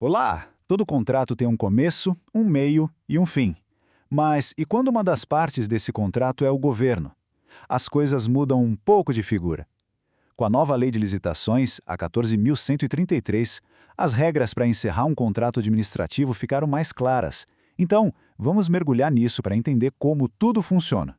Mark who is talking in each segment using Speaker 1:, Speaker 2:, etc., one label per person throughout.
Speaker 1: Olá! Todo contrato tem um começo, um meio e um fim. Mas e quando uma das partes desse contrato é o governo? As coisas mudam um pouco de figura. Com a nova Lei de Licitações, a 14.133, as regras para encerrar um contrato administrativo ficaram mais claras. Então, vamos mergulhar nisso para entender como tudo funciona.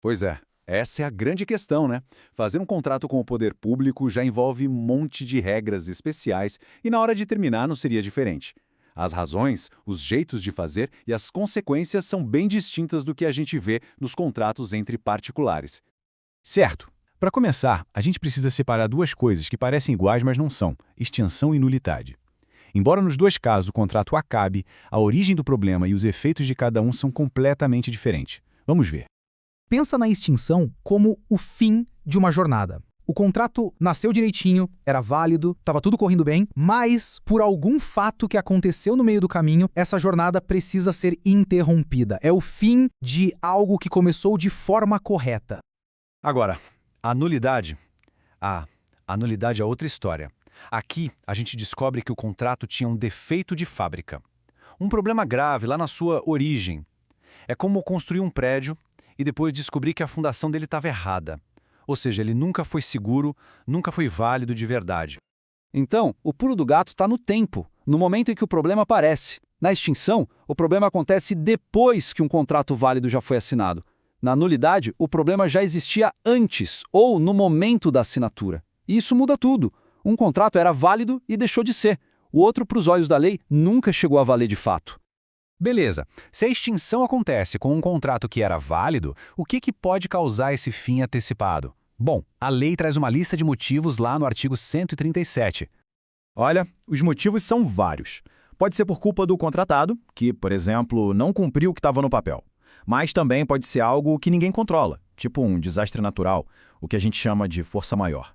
Speaker 2: Pois é, essa é a grande questão, né? Fazer um contrato com o poder público já envolve um monte de regras especiais e na hora de terminar não seria diferente. As razões, os jeitos de fazer e as consequências são bem distintas do que a gente vê nos contratos entre particulares.
Speaker 3: Certo. Para começar, a gente precisa separar duas coisas que parecem iguais, mas não são: extinção e nulidade. Embora nos dois casos o contrato acabe, a origem do problema e os efeitos de cada um são completamente diferentes. Vamos ver.
Speaker 4: Pensa na extinção como o fim de uma jornada. O contrato nasceu direitinho, era válido, estava tudo correndo bem, mas por algum fato que aconteceu no meio do caminho, essa jornada precisa ser interrompida. É o fim de algo que começou de forma correta.
Speaker 3: Agora, a nulidade. A nulidade é outra história. Aqui, a gente descobre que o contrato tinha um defeito de fábrica. Um problema grave lá na sua origem. É como construir um prédio e depois descobrir que a fundação dele estava errada. Ou seja, ele nunca foi seguro, nunca foi válido de verdade.
Speaker 2: Então, o pulo do gato está no tempo, no momento em que o problema aparece. Na extinção, o problema acontece depois que um contrato válido já foi assinado. Na nulidade, o problema já existia antes ou no momento da assinatura. E isso muda tudo. Um contrato era válido e deixou de ser. O outro, para os olhos da lei, nunca chegou a valer de fato.
Speaker 3: Beleza, se a extinção acontece com um contrato que era válido, o que pode causar esse fim antecipado? Bom, a lei traz uma lista de motivos lá no artigo 137.
Speaker 5: Olha, os motivos são vários. Pode ser por culpa do contratado, que, por exemplo, não cumpriu o que estava no papel. Mas também pode ser algo que ninguém controla, tipo um desastre natural, o que a gente chama de força maior.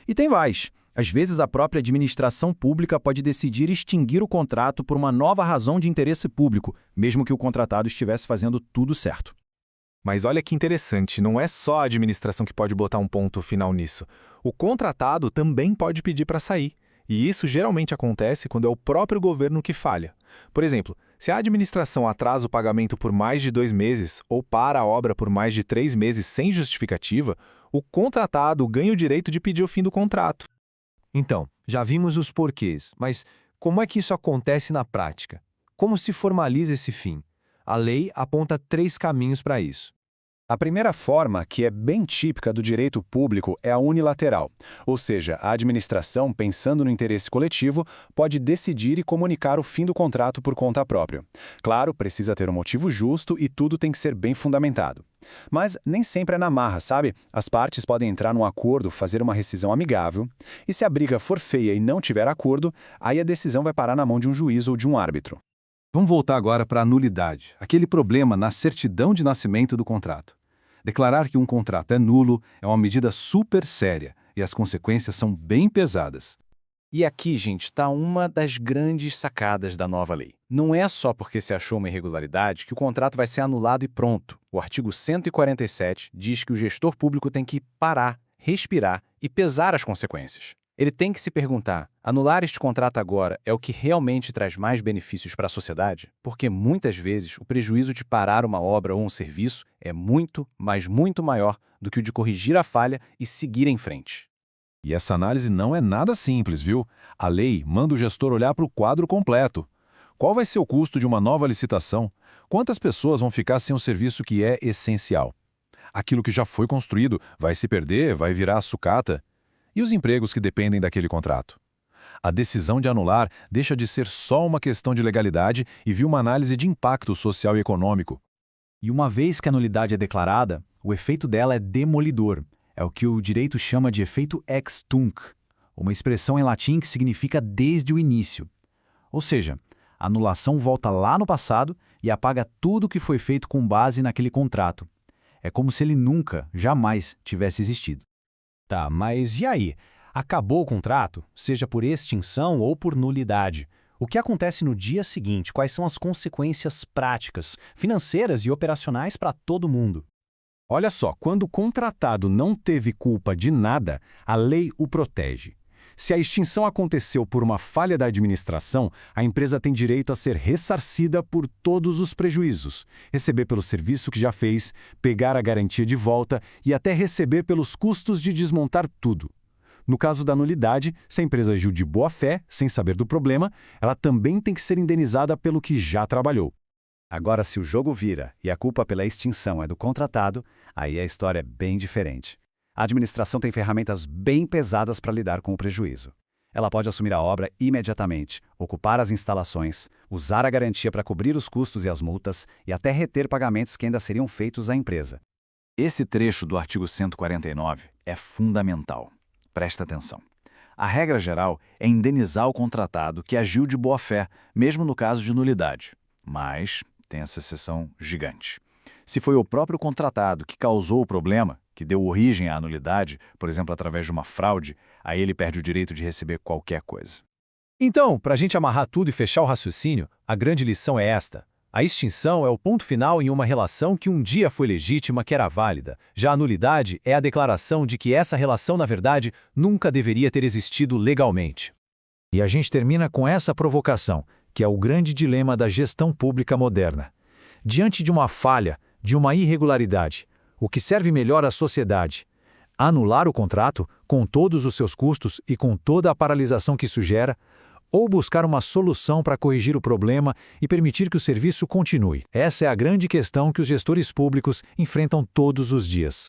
Speaker 5: E tem mais. Às vezes, a própria administração pública pode decidir extinguir o contrato por uma nova razão de interesse público, mesmo que o contratado estivesse fazendo tudo certo.
Speaker 6: Mas olha que interessante, não é só a administração que pode botar um ponto final nisso. O contratado também pode pedir para sair. E isso geralmente acontece quando é o próprio governo que falha. Por exemplo, se a administração atrasa o pagamento por mais de 2 meses ou para a obra por mais de 3 meses sem justificativa, o contratado ganha o direito de pedir o fim do contrato.
Speaker 7: Então, já vimos os porquês, mas como é que isso acontece na prática? Como se formaliza esse fim? A lei aponta 3 caminhos para isso.
Speaker 1: A primeira forma, que é bem típica do direito público, é a unilateral, ou seja, a administração, pensando no interesse coletivo, pode decidir e comunicar o fim do contrato por conta própria. Claro, precisa ter um motivo justo e tudo tem que ser bem fundamentado. Mas nem sempre é na marra, sabe? As partes podem entrar num acordo, fazer uma rescisão amigável, e se a briga for feia e não tiver acordo, aí a decisão vai parar na mão de um juiz ou de um árbitro.
Speaker 8: Vamos voltar agora para a nulidade, aquele problema na certidão de nascimento do contrato. Declarar que um contrato é nulo é uma medida super séria e as consequências são bem pesadas.
Speaker 9: E aqui, gente, está uma das grandes sacadas da nova lei. Não é só porque se achou uma irregularidade que o contrato vai ser anulado e pronto. O artigo 147 diz que o gestor público tem que parar, respirar e pesar as consequências. Ele tem que se perguntar: anular este contrato agora é o que realmente traz mais benefícios para a sociedade? Porque muitas vezes o prejuízo de parar uma obra ou um serviço é muito, mas muito maior do que o de corrigir a falha e seguir em frente.
Speaker 8: E essa análise não é nada simples, viu? A lei manda o gestor olhar para o quadro completo. Qual vai ser o custo de uma nova licitação? Quantas pessoas vão ficar sem um serviço que é essencial? Aquilo que já foi construído vai se perder, vai virar sucata? E os empregos que dependem daquele contrato? A decisão de anular deixa de ser só uma questão de legalidade e vira uma análise de impacto social e econômico.
Speaker 3: E uma vez que a nulidade é declarada, o efeito dela é demolidor. É o que o direito chama de efeito ex tunc, uma expressão em latim que significa desde o início. Ou seja, a anulação volta lá no passado e apaga tudo o que foi feito com base naquele contrato. É como se ele nunca, jamais tivesse existido.
Speaker 10: Tá, mas e aí? Acabou o contrato, seja por extinção ou por nulidade. O que acontece no dia seguinte? Quais são as consequências práticas, financeiras e operacionais para todo mundo?
Speaker 7: Olha só, quando o contratado não teve culpa de nada, a lei o protege.
Speaker 1: Se a extinção aconteceu por uma falha da administração, a empresa tem direito a ser ressarcida por todos os prejuízos, receber pelo serviço que já fez, pegar a garantia de volta e até receber pelos custos de desmontar tudo. No caso da nulidade, se a empresa agiu de boa fé, sem saber do problema, ela também tem que ser indenizada pelo que já trabalhou.
Speaker 9: Agora, se o jogo vira e a culpa pela extinção é do contratado, aí a história é bem diferente. A administração tem ferramentas bem pesadas para lidar com o prejuízo. Ela pode assumir a obra imediatamente, ocupar as instalações, usar a garantia para cobrir os custos e as multas e até reter pagamentos que ainda seriam feitos à empresa. Esse trecho do artigo 149 é fundamental. Presta atenção. A regra geral é indenizar o contratado que agiu de boa fé, mesmo no caso de nulidade. Mas tem essa exceção gigante. Se foi o próprio contratado que causou o problema, que deu origem à nulidade, por exemplo, através de uma fraude, aí ele perde o direito de receber qualquer coisa.
Speaker 7: Então, para a gente amarrar tudo e fechar o raciocínio, a grande lição é esta. A extinção é o ponto final em uma relação que um dia foi legítima, que era válida. Já a nulidade é a declaração de que essa relação, na verdade, nunca deveria ter existido legalmente. E a gente termina com essa provocação, que é o grande dilema da gestão pública moderna. Diante de uma falha, de uma irregularidade, o que serve melhor à sociedade? Anular o contrato, com todos os seus custos e com toda a paralisação que isso gera, ou buscar uma solução para corrigir o problema e permitir que o serviço continue? Essa é a grande questão que os gestores públicos enfrentam todos os dias.